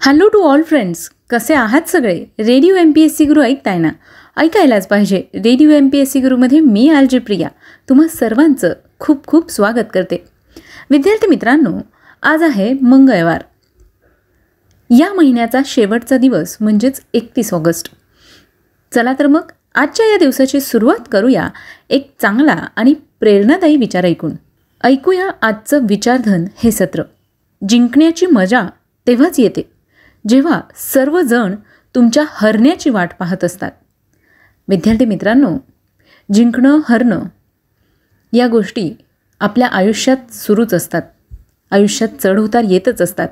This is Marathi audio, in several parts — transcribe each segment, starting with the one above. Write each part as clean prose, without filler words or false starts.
हॅलो टू ऑल फ्रेंड्स, कसे आहात सगळे? रेडिओ MPSC गुरु ऐकताय ना? ऐकायलाच पाहिजे. रेडिओ MPSC गुरुमध्ये मी RJ प्रिया तुम्हा सर्वांचं खूप खूप स्वागत करते. विद्यार्थी मित्रांनो, आज आहे मंगळवार. या महिन्याचा शेवटचा दिवस म्हणजेच 31 ऑगस्ट. चला तर मग आजच्या या दिवसाची सुरुवात करूया एक चांगला आणि प्रेरणादायी विचार ऐकूया आजचं विचारधन हे सत्र. जिंकण्याची मजा तेव्हाच येते जेव्हा सर्वजण तुमच्या हरण्याची वाट पाहत असतात. विद्यार्थी मित्रांनो, जिंकणं हरणं या गोष्टी आपल्या आयुष्यात सुरूच असतात. आयुष्यात चढउतार येतच असतात.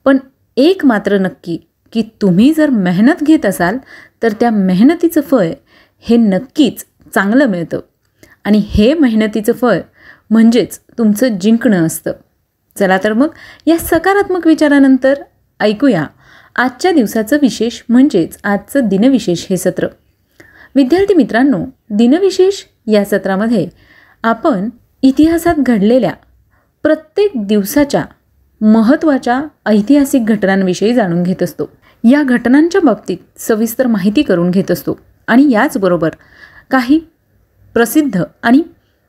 पण एक मात्र नक्की की तुम्ही जर मेहनत घेत असाल तर त्या मेहनतीचं फळ हे नक्कीच चांगलं मिळतं. आणि हे मेहनतीचं फळ म्हणजेच तुमचं जिंकणं असतं. चला तर मग या सकारात्मक विचारानंतर ऐकूया आजच्या दिवसाचं विशेष म्हणजेच आजचं दिनविशेष हे सत्र. विद्यार्थी मित्रांनो, दिनविशेष या सत्रामध्ये आपण इतिहासात घडलेल्या प्रत्येक दिवसाच्या महत्त्वाच्या ऐतिहासिक घटनांविषयी जाणून घेत असतो. या घटनांच्या बाबतीत सविस्तर माहिती करून घेत असतो आणि याचबरोबर काही प्रसिद्ध आणि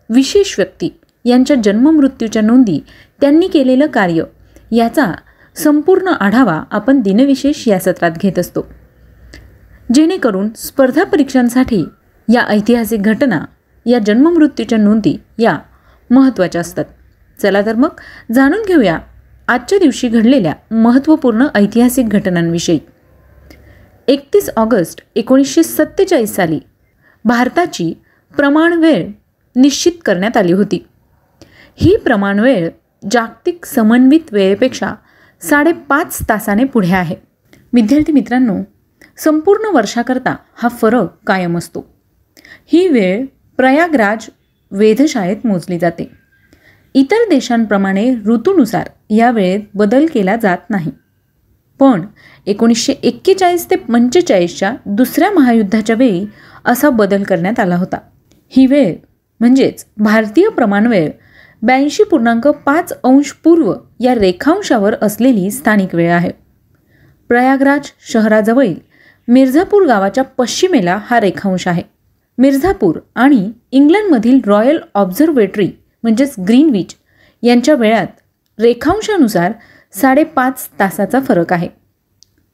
विशेष व्यक्ती यांच्या जन्ममृत्यूच्या नोंदी, त्यांनी केलेलं कार्य याचा संपूर्ण आढावा आपण दिनविशेष या सत्रात घेत असतो. जेणेकरून स्पर्धा परीक्षांसाठी या ऐतिहासिक घटना, या जन्ममृत्यूच्या नोंदी या महत्त्वाच्या असतात. चला तर मग जाणून घेऊया आजच्या दिवशी घडलेल्या महत्त्वपूर्ण ऐतिहासिक घटनांविषयी. 31 ऑगस्ट 1947 साली भारताची प्रमाणवेळ निश्चित करण्यात आली होती. ही प्रमाणवेळ जागतिक समन्वित वेळेपेक्षा 5.5 तासाने पुढे आहे. विद्यार्थी मित्रांनो, संपूर्ण वर्षाकरता हा फरक कायम असतो. ही वेळ प्रयागराज वेधशाळेत मोजली जाते. इतर देशांप्रमाणे ऋतूनुसार या वेळेत बदल केला जात नाही. पण 1941 ते 45च्या दुसऱ्या महायुद्धाच्या वेळी असा बदल करण्यात आला होता. ही वेळ म्हणजेच भारतीय प्रमाणवेळ 82.5 अंश पूर्व या रेखांशावर असलेली स्थानिक वेळ आहे. प्रयागराज शहराजवळील मिर्झापूर गावाच्या पश्चिमेला हा रेखांश आहे. मिर्झापूर आणि इंग्लंडमधील रॉयल ऑब्झर्वेटरी म्हणजेच ग्रीनविच यांच्या वेळात रेखांशानुसार 5.5 तासाचा फरक आहे.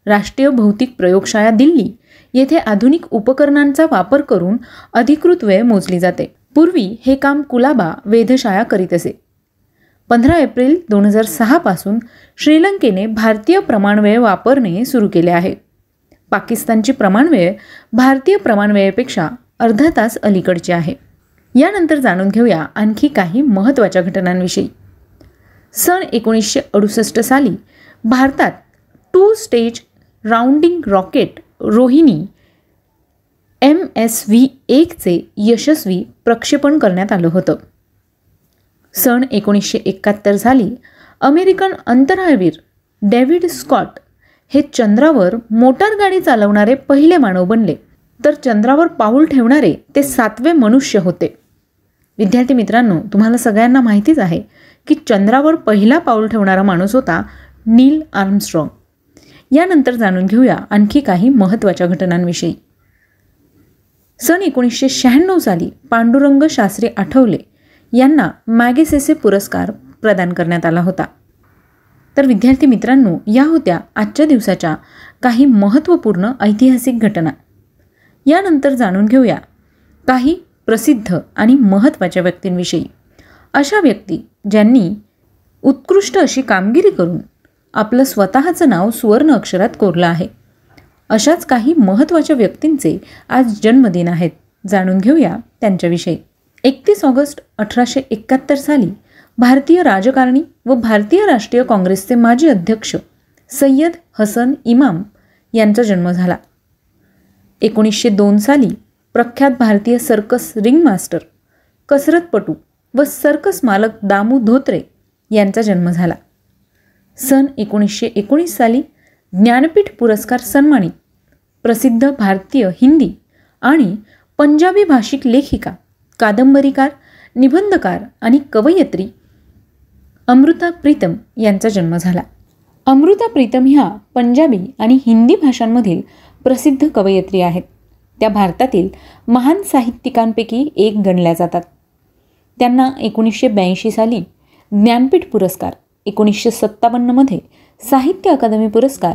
राष्ट्रीय भौतिक प्रयोगशाळा दिल्ली येथे आधुनिक उपकरणांचा वापर करून अधिकृत वेळ मोजली जाते. पूर्वी हे काम कुलाबा वेधशाळा करीत असे. 15 एप्रिल 2006 पासून श्रीलंकेने भारतीय प्रमाणवेळ वापरणे सुरू केले आहे. पाकिस्तानची प्रमाणवेळ भारतीय प्रमाणवेळेपेक्षा अर्धा तास अलीकडची आहे. यानंतर जाणून घेऊया आणखी काही महत्त्वाच्या घटनांविषयी. सन 1968 साली भारतात 2 stage rounding rocket Rohini MSV-1 चे यशस्वी प्रक्षेपण करण्यात आलं होतं. सन 1971 साली अमेरिकन अंतराळवीर डेव्हिड स्कॉट हे चंद्रावर मोटारगाडी चालवणारे पहिले मानव बनले. तर चंद्रावर पाऊल ठेवणारे ते 7वे मनुष्य होते. विद्यार्थी मित्रांनो, तुम्हाला सगळ्यांना माहितीच आहे की चंद्रावर पहिला पाऊल ठेवणारा माणूस होता नील आर्मस्ट्रॉंग. यानंतर जाणून घेऊया आणखी काही महत्त्वाच्या घटनांविषयी. सन 1996 साली पांडुरंग शास्त्री आठवले यांना मॅगसेसे पुरस्कार प्रदान करण्यात आला होता. तर विद्यार्थी मित्रांनो, या होत्या आजच्या दिवसाच्या काही महत्त्वपूर्ण ऐतिहासिक घटना. यानंतर जाणून घेऊया काही प्रसिद्ध आणि महत्त्वाच्या व्यक्तींविषयी. अशा व्यक्ती ज्यांनी उत्कृष्ट अशी कामगिरी करून आपलं स्वतःचं नाव सुवर्ण अक्षरात कोरलं आहे. अशाच काही महत्त्वाच्या व्यक्तींचे आज जन्मदिन आहेत. जाणून घेऊया त्यांच्याविषयी. 31 ऑगस्ट 1871 साली भारतीय राजकारणी व भारतीय राष्ट्रीय काँग्रेसचे माजी अध्यक्ष सय्यद हसन इमाम यांचा जन्म झाला. 1902 साली प्रख्यात भारतीय सर्कस रिंगमास्टर, कसरतपटू व सर्कस मालक दामू धोत्रे यांचा जन्म झाला. सन 1919 साली ज्ञानपीठ पुरस्कार सन्मानित प्रसिद्ध भारतीय हिंदी आणि पंजाबी भाषिक लेखिका, कादंबरीकार, निबंधकार आणि कवयित्री अमृता प्रीतम यांचा जन्म झाला. अमृता प्रीतम ह्या पंजाबी आणि हिंदी भाषांमधील प्रसिद्ध कवयित्री आहेत. त्या भारतातील महान साहित्यिकांपैकी एक गणल्या जातात. त्यांना 1982 साली ज्ञानपीठ पुरस्कार, 1957मध्ये साहित्य अकादमी पुरस्कार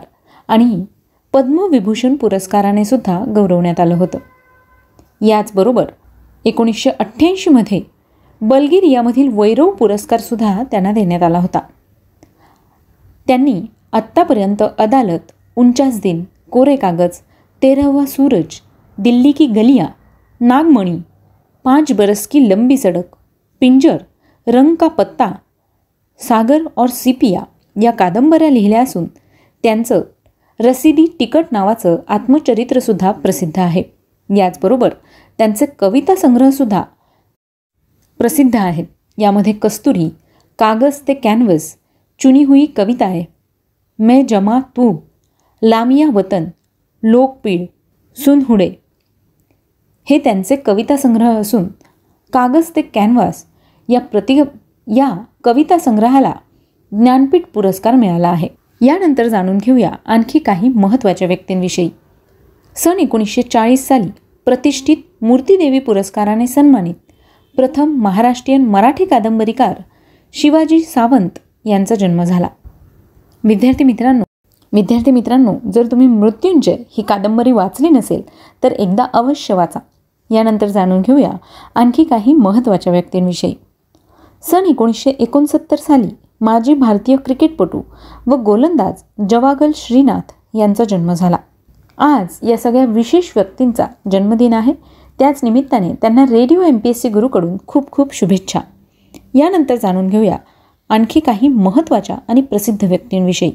आणि पद्मविभूषण पुरस्काराने सुद्धा गौरवण्यात आलं होतं. याचबरोबर 1988मध्ये बल्गेरियामधील वैरव पुरस्कारसुद्धा त्यांना देण्यात आला होता. त्यांनी आत्तापर्यंत अदालत, 49 दिन, कोरे कागज, 13वां सूरज, दिल्ली की गलियां, नागमणी, 5 बरस की लंबी सड़क, पिंजर, रंग का पत्ता, सागर और सिपिया या कादंबऱ्या लिहिल्या असून त्यांचं रसिदी तिकट नावाचं आत्मचरित्रसुद्धा प्रसिद्ध आहे. याचबरोबर त्यांचे कविता संग्रहसुद्धा प्रसिद्ध आहेत. यामध्ये कस्तुरी, कागज ते कॅनव्हस, चुनी हुई कविताएं, मैं जमा तू, लामिया वतन, लोकपीड, सुनहुडे हे त्यांचे कविता संग्रह असून कागज ते कॅनव्हास या कविता संग्रहाला ज्ञानपीठ पुरस्कार मिळाला आहे. यानंतर जाणून घेऊया आणखी काही महत्त्वाच्या व्यक्तींविषयी. सन 1940 साली प्रतिष्ठित मूर्तीदेवी पुरस्काराने सन्मानित प्रथम महाराष्ट्रीयन मराठी कादंबरीकार शिवाजी सावंत यांचा जन्म झाला. विद्यार्थी मित्रांनो, जर तुम्ही मृत्युंजय ही कादंबरी वाचली नसेल तर एकदा अवश्य वाचा. यानंतर जाणून घेऊया आणखी काही महत्त्वाच्या व्यक्तींविषयी. सन 1969 साली माजी भारतीय क्रिकेटपटू व गोलंदाज जवागल श्रीनाथ यांचा जन्म झाला. आज या सगळ्या विशेष व्यक्तींचा जन्मदिन आहे. त्याच निमित्ताने त्यांना रेडिओ MPSC गुरुकडून खूप खूप शुभेच्छा. यानंतर जाणून घेऊया आणखी काही महत्त्वाच्या आणि प्रसिद्ध व्यक्तींविषयी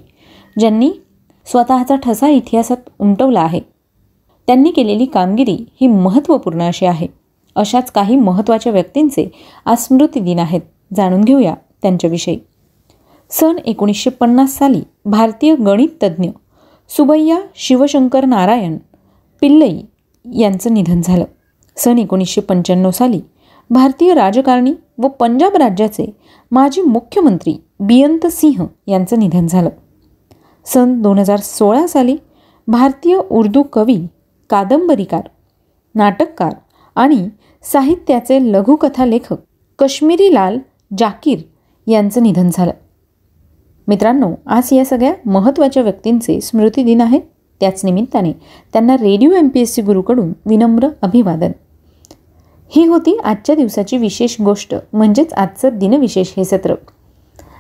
ज्यांनी स्वतःचा ठसा इतिहासात उमटवला आहे. त्यांनी केलेली कामगिरी ही महत्त्वपूर्ण अशी आहे. अशाच काही महत्त्वाच्या व्यक्तींचे आज स्मृतिदिन आहेत. जाणून घेऊया त्यांच्याविषयी. सन 1950 साली भारतीय गणित तज्ज्ञ सुबैया शिवशंकर नारायण पिल्लई यांचं निधन झालं. सन 1995 साली भारतीय राजकारणी व पंजाब राज्याचे माजी मुख्यमंत्री बियंत सिंह यांचं निधन झालं. सन 2016 साली भारतीय उर्दू कवी, कादंबरीकार, नाटककार आणि साहित्याचे लघुकथा लेखक कश्मीरी लाल जाकीर यांचं निधन झालं. मित्रांनो, आज या सगळ्या महत्त्वाच्या व्यक्तींचे स्मृतिदिन आहे. त्याच निमित्ताने त्यांना रेडिओ MPSC गुरुकडून विनम्र अभिवादन. ही होती आजच्या दिवसाची विशेष गोष्ट, म्हणजेच आजचं दिनविशेष हे सत्र.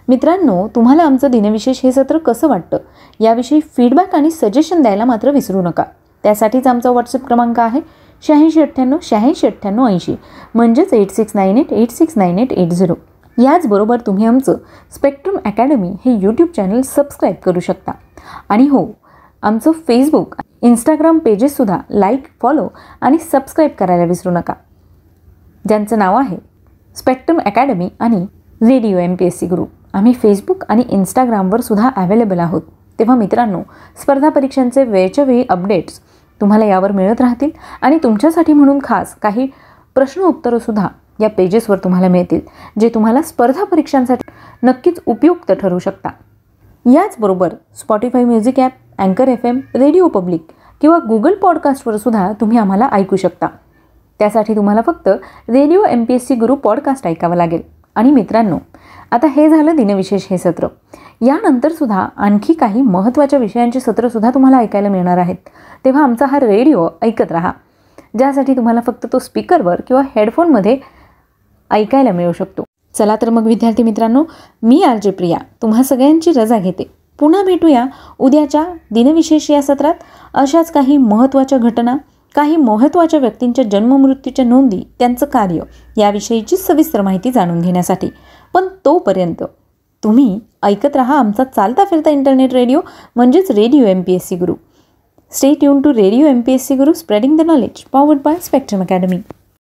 मित्रांनो, तुम्हाला आमचं दिनविशेष हे सत्र कसं वाटतं याविषयी फीडबॅक आणि सजेशन द्यायला मात्र विसरू नका. त्यासाठीच आमचा व्हॉट्सअप क्रमांक आहे 8698 म्हणजेच 8698869880. याचबरोबर तुम्ही आमचं स्पेक्ट्रम अकॅडमी हे यूट्यूब चॅनल सबस्क्राईब करू शकता. आणि हो, आमचं फेसबुक, इंस्टाग्राम पेजेससुद्धा लाईक, फॉलो आणि सबस्क्राईब करायला विसरू नका, ज्यांचं नाव आहे स्पेक्ट्रम अकॅडमी आणि रेडिओ MPSC गुरु. आम्ही फेसबुक आणि इंस्टाग्रामवर सुद्धा अवेलेबल आहोत. तेव्हा मित्रांनो, स्पर्धा परीक्षांचे वेळच्या वेळी अपडेट्स तुम्हाला यावर मिळत राहतील आणि तुमच्यासाठी म्हणून खास काही प्रश्न उत्तरंसुद्धा या पेजेसवर तुम्हाला मिळतील, जे तुम्हाला स्पर्धा परीक्षांसाठी नक्कीच उपयुक्त ठरू शकता. याचबरोबर स्पॉटिफाय म्युझिक ॲप, अँकर FM, रेडिओ पब्लिक किंवा गुगल पॉडकास्टवर सुद्धा तुम्ही आम्हाला ऐकू शकता. त्यासाठी तुम्हाला फक्त रेडिओ MPSC गुरु पॉडकास्ट ऐकावं लागेल. आणि मित्रांनो, आता हे झालं दिनविशेष हे सत्र. यानंतर सुद्धा आणखी काही महत्त्वाच्या विषयांची सत्रंसुद्धा तुम्हाला ऐकायला मिळणार आहेत. तेव्हा आमचा हा रेडिओ ऐकत राहा, ज्यासाठी तुम्हाला फक्त तो स्पीकरवर किंवा हेडफोनमध्ये ऐकायला मिळू शकतो. चला तर मग विद्यार्थी मित्रांनो, मी RJ प्रिया तुम्हा सगळ्यांची रजा घेते. पुन्हा भेटूया उद्याच्या दिनविशेष या सत्रात अशाच काही महत्त्वाच्या घटना, काही महत्त्वाच्या व्यक्तींच्या जन्ममृत्यूच्या नोंदी, त्यांचं कार्य याविषयीची सविस्तर माहिती जाणून घेण्यासाठी. पण तोपर्यंत तुम्ही ऐकत राहा आमचा चालता फिरता इंटरनेट रेडिओ म्हणजेच radio MPSC Guru. Stay tuned to radio MPSC Guru, spreading the knowledge, powered by Spectrum academy.